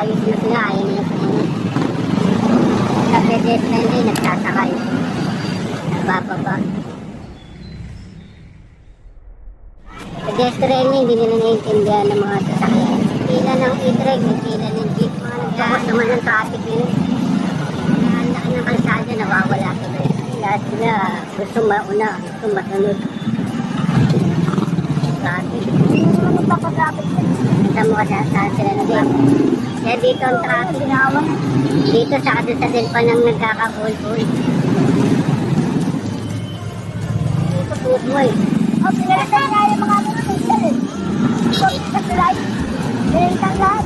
ayos na sila, ayaw nila sumunod. Sa pedestrian din, nagsasakay. Nabababa. Pedestrian din, hindi nila naiintindihan ng mga sasakyan. Pila ng e-trek, may pila ng jeep. Tapos naman ng traffic nila. Ang laki ng kalsada, nawawala sila. Lahat sila gusto mauna, gusto masunod. Traffic. Ano pa pag-rapid ka? Kita mo kasi saan sila na din. Kaya dito ang traffic. Dito sa kadulsatin pa nang nagkakapul-pul. Dito putmoy. Oh, pinalitan nga yung mga ano na may sal eh. So, kasi light. Pinalitan lahat.